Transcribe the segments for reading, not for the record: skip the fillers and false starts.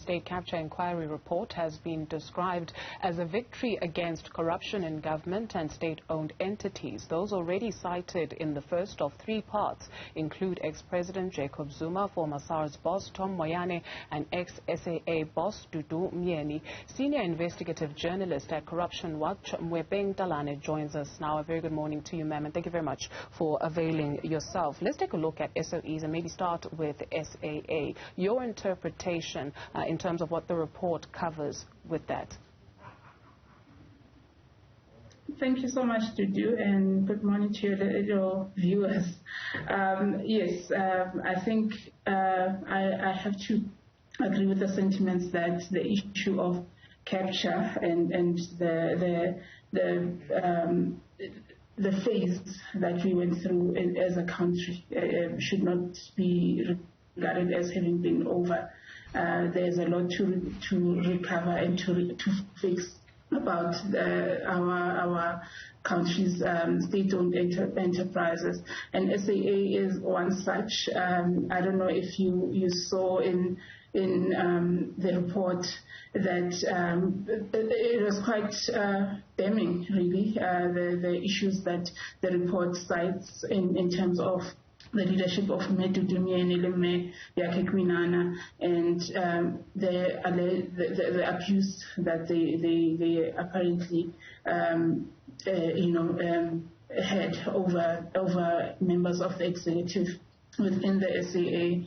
State Capture Inquiry report has been described as a victory against corruption in government and state-owned entities. Those already cited in the first of three parts include ex-President Jacob Zuma, former SARS Boss Tom Moyane, and ex-SAA boss Dudu Myeni. Senior investigative journalist at Corruption Watch, Moepeng Talane, joins us now. A very good morning to you, ma'am, and thank you very much for availing yourself. Let's take a look at SOEs and maybe start with SAA. Your interpretation in terms of what the report covers with that. Thank you so much, Dudu, and good morning to your viewers. Yes, I think I have to agree with the sentiments that the issue of capture and the phase that we went through as a country should not be regarded as having been over. There's a lot to recover and to fix about our country's state-owned enterprises, and SAA is one such. I don't know if you saw in the report that it was quite damning, really, the issues that the report cites in terms of the leadership of Dudu Myeni, and the abuse that they apparently had over members of the executive within the SAA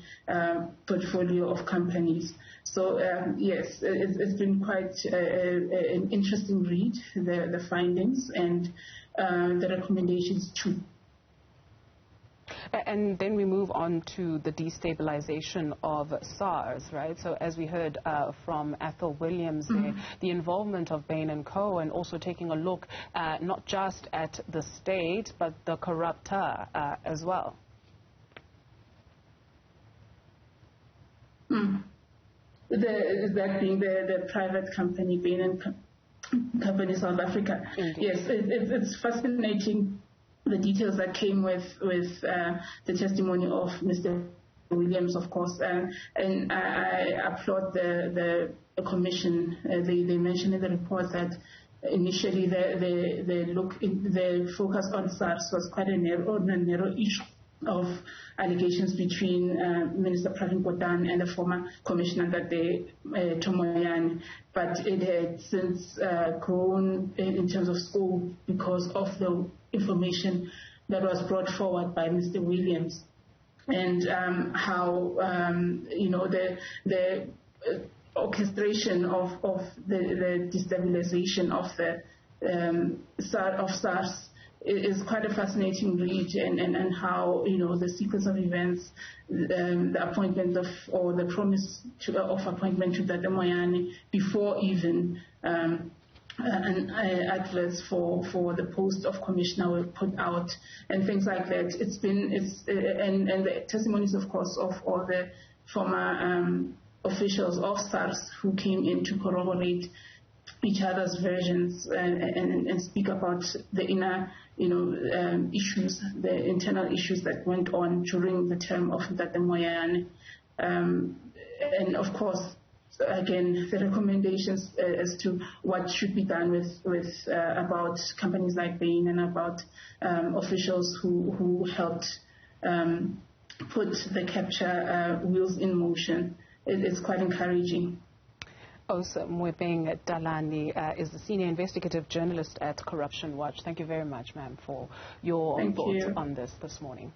portfolio of companies. So yes, it's been quite an interesting read, the findings and the recommendations too. And then we move on to the destabilization of SARS, right? So as we heard from Athol Williams, the involvement of Bain & Co. and also taking a look not just at the state, but the corruptor as well. That being the private company, Bain & Company South Africa. Indeed. Yes, it's fascinating, the details that came with the testimony of Mr. Williams, of course, and I applaud the commission. They mentioned in the report that initially the focus on SARS was quite a narrow issue of allegations between Minister Pravin Gordhan and the former commissioner Tom Moyane, but it had since grown in terms of scope because of the information that was brought forward by Mr. Williams, and how the orchestration of the destabilization of SARS is quite a fascinating read, and how the sequence of events, the appointment or the promise of appointment to Dudu Myeni before even adverts for the post of commissioner were put out and things like that. And the testimonies, of course, of all the former officials of SARS who came in to corroborate each other's versions and speak about the inner issues, the internal issues that went on during the term of Dudu Myeni, and of course, again, the recommendations as to what should be done with about companies like Bain and about officials who helped put the capture wheels in motion. It's quite encouraging. Also, Moepeng Talane is the senior investigative journalist at Corruption Watch. Thank you very much, ma'am, for your thoughts on this morning.